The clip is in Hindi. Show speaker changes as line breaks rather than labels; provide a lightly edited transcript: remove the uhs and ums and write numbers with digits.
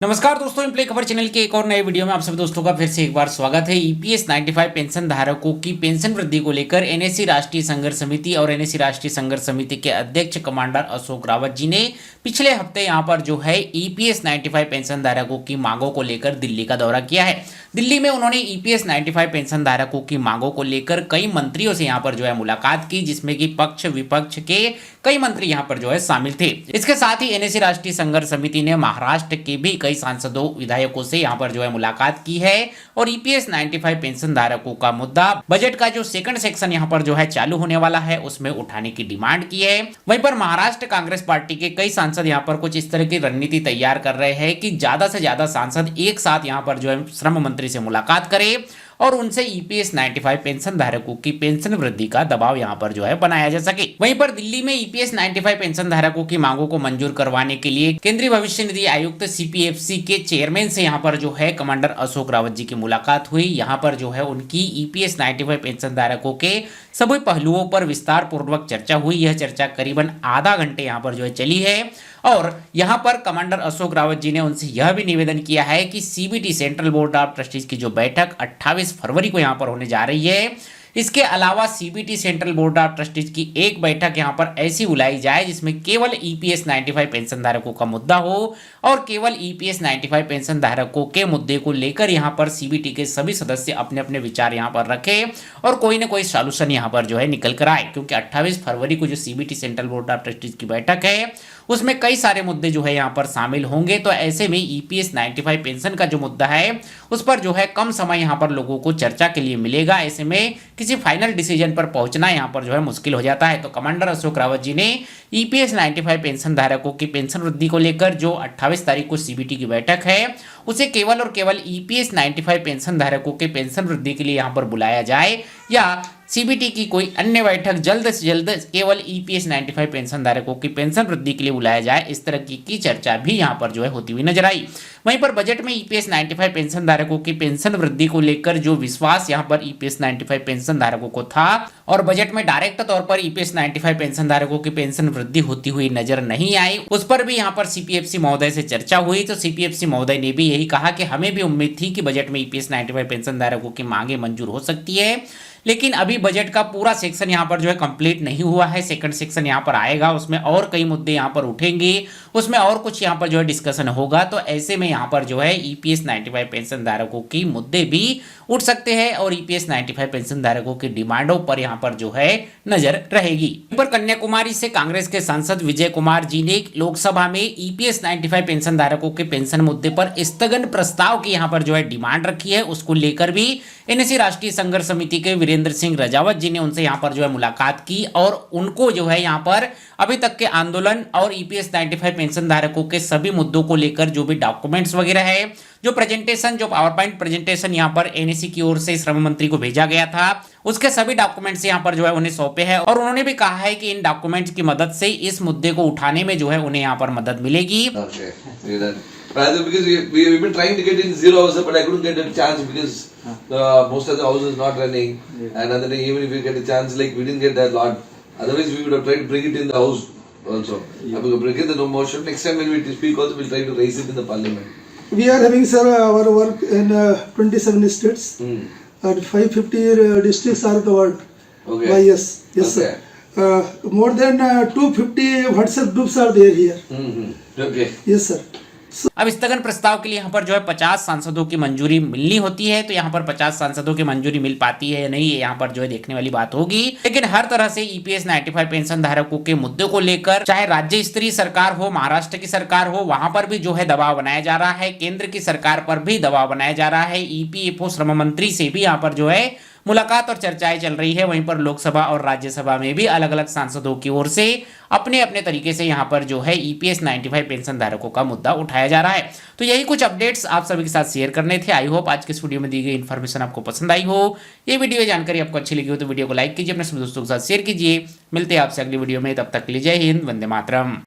नमस्कार दोस्तों, इन प्ले खबर चैनल के एक और नए वीडियो में आप सभी दोस्तों का फिर से एक बार स्वागत है। ईपीएस 95 पेंशन धारकों की पेंशन वृद्धि को लेकर एनएससी राष्ट्रीय संघर्ष समिति और एनएससी राष्ट्रीय संघर्ष समिति के अध्यक्ष कमांडर अशोक रावत जी ने पिछले हफ्ते यहां पर जो है ईपीएस 95 पेंशन धारकों की मांगों को लेकर दिल्ली का दौरा किया है। दिल्ली में उन्होंने ईपीएस 95 पेंशन धारकों की मांगों को लेकर कई मंत्रियों से यहां पर जो है मुलाकात की, जिसमें कि पक्ष विपक्ष के कई मंत्री यहां पर जो है शामिल थे। इसके साथ ही एनएससी राष्ट्रीय संघर्ष समिति ने महाराष्ट्र के भी कई सांसदों विधायकों से यहां पर जो है मुलाकात की है और ईपीएस 95 पेंशन धारकों का मुद्दा बजट का जो सेकंड सेक्शन यहां पर जो है चालू होने वाला है उसमें उठाने की डिमांड की है। वहीं पर महाराष्ट्र कांग्रेस पार्टी के कई सांसद यहां पर कुछ इस तरह की रणनीति तैयार कर रहे हैं कि ज्यादा से ज्यादा सांसद एक साथ यहां पर जो है श्रम मंत्री से मुलाकात करें और उनसे ईपीएस 95 पेंशन धारकों की पेंशन वृद्धि का दबाव यहां पर जो है बनाया जा सके। वहीं पर दिल्ली में ईपीएस 95 पेंशन धारकों की मांगों को मंजूर करवाने के लिए केंद्रीय भविष्य निधि आयुक्त सीपीएफसी के चेयरमैन से यहां पर जो है कमांडर अशोक रावत जी की मुलाकात हुई। यहां पर जो है उनकी ईपीएस 95 पेंशन धारकों के सभी पहलुओं पर विस्तार पूर्वक चर्चा हुई। यह चर्चा करीबन आधा घंटे यहां पर जो है चली है और यहां पर कमांडर अशोक रावत जी ने उनसे यह भी निवेदन किया है कि CBT central board of trustees की जो बैठक 28 फरवरी को यहां पर होने जा रही है, इसके अलावा CBT central board of trustees की एक बैठक यहां पर ऐसी बुलाई जाए जिसमें केवल ईपीएस 95 पेंशन धारकों का मुद्दा हो और केवल ईपीएस 95 पेंशन धारकों के मुद्दे को लेकर यहां पर सीबीटी के सभी सदस्य अपने अपने विचार यहां पर रखें और कोई ना कोई सॉल्यूशन यहां पर जो है निकल कर आए। क्योंकि 28 फरवरी को जो CBT central board of trustees की बैठक है उसमें कई सारे मुद्दे जो है यहाँ पर शामिल होंगे। तो ऐसे में ईपीएस 95 पेंशन का जो मुद्दा है उस पर जो है कम समय यहाँ पर लोगों को चर्चा के लिए मिलेगा। ऐसे में किसी फाइनल डिसीजन पर पहुंचना यहाँ पर जो है मुश्किल हो जाता है। तो कमांडर अशोक रावत जी ने ईपीएस 95 पेंशन धारकों की पेंशन वृद्धि को लेकर जो 28 तारीख को सीबीटी की बैठक है उसे केवल और केवल ईपीएस 95 पेंशन धारकों के पेंशन वृद्धि के लिए यहाँ पर बुलाया जाए या सीबीटी की कोई अन्य बैठक जल्द से जल्द केवल ईपीएस 95 पेंशन धारकों की पेंशन वृद्धि के लिए बुलाया जाए, इस तरह की चर्चा भी यहां पर जो है होती हुई नजर आई। वहीं पर बजट में ईपीएस 95 पेंशन धारकों की पेंशन वृद्धि को लेकर जो विश्वास यहां पर ईपीएस 95 पेंशन धारकों को था और बजट में डायरेक्ट तौर पर ईपीएस 95 पेंशन धारकों की पेंशन वृद्धि होती हुई नजर नहीं आई, उस पर भी यहां पर सीपीएफसी महोदय से चर्चा हुई। तो सीपीएफसी महोदय ने भी यही कहा कि हमें भी उम्मीद थी कि बजट में ईपीएस 95 पेंशन धारकों की मांगे मंजूर हो सकती है, लेकिन अभी बजट का पूरा सेक्शन यहाँ पर जो है कंप्लीट नहीं हुआ है। सेकंड सेक्शन यहाँ पर आएगा, उसमें और कई मुद्दे यहाँ पर उठेंगे, उसमें और कुछ यहाँ पर जो है डिस्कशन होगा। तो ऐसे में यहाँ पर जो है ईपीएस 95 पेंशन धारकों की मुद्दे भी उठ सकते हैं और ईपीएस 95 पेंशन धारकों की डिमांडों पर यहाँ पर जो है नजर रहेगी। पर कन्याकुमारी से कांग्रेस के सांसद विजय कुमार जी ने लोकसभा में ईपीएस 95 पेंशन धारकों के पेंशन मुद्दे पर स्थगन प्रस्ताव की यहाँ पर जो है डिमांड रखी है। उसको लेकर भी एनएससी राष्ट्रीय संघर्ष समिति के वीरेंद्र सिंह रजावत जी ने उनसे यहाँ पर जो है मुलाकात की और उनको जो है यहाँ पर अभी तक के आंदोलन और ईपीएस 95 पेंशन धारकों के सभी मुद्दों को लेकर जो भी डॉक्यूमेंट्स वगैरह है, जो प्रेजेंटेशन, जो पावर पॉइंट प्रेजेंटेशन यहाँ पर एनएससी की ओर से श्रम मंत्री को भेजा गया था, उसके सभी डॉक्यूमेंट्स यहाँ पर जो है उन्हें सौंपे हैं और उन्होंने भी कहा है कि इन डॉक्यूमेंट्स की मदद से इस मुद्दे को उठाने में जो है उन्हें यहाँ पर मदद मिलेगी।
Rather, because we've been trying to get in 0 hours, but I couldn't get a chance because most of the house is not running. And other day, even if we get a chance, like we didn't get that lot. Otherwise, we would have tried to bring it in the house also. Yeah. Bring it the no motion. Next time when we speak also, we'll try to raise it in the parliament.
We are having, sir, our work in 27 states. And 550 districts are covered.
Okay.
By yes,
okay.
Sir. More than 250 WhatsApp groups are there here.
Okay.
Yes, sir.
अब स्थगन प्रस्ताव के लिए यहाँ पर जो है 50 सांसदों की मंजूरी मिलनी होती है। तो यहाँ पर 50 सांसदों की मंजूरी मिल पाती है या नहीं, ये यहाँ पर जो है देखने वाली बात होगी। लेकिन हर तरह से ईपीएस 95 पेंशन धारकों के मुद्दे को लेकर चाहे राज्य स्तरीय सरकार हो, महाराष्ट्र की सरकार हो, वहां पर भी जो है दबाव बनाया जा रहा है, केंद्र की सरकार पर भी दबाव बनाया जा रहा है। ईपीएफओ श्रम मंत्री से भी यहाँ पर जो है मुलाकात और चर्चाएं चल रही है। वहीं पर लोकसभा और राज्यसभा में भी अलग अलग सांसदों की ओर से अपने अपने तरीके से यहाँ पर जो है ईपीएस 95 पेंशन धारकों का मुद्दा उठाया जा रहा है। तो यही कुछ अपडेट्स आप सभी के साथ शेयर करने थे। आई होप आज के इस वीडियो में दी गई इन्फॉर्मेशन आपको पसंद आई हो। ये वीडियो जानकारी आपको अच्छी लगी हो तो वीडियो को लाइक कीजिए, अपने सभी दोस्तों के साथ शेयर कीजिए। मिलते हैं आपसे अगली वीडियो में, तब तक के लिए जय हिंद, वंदे मातरम।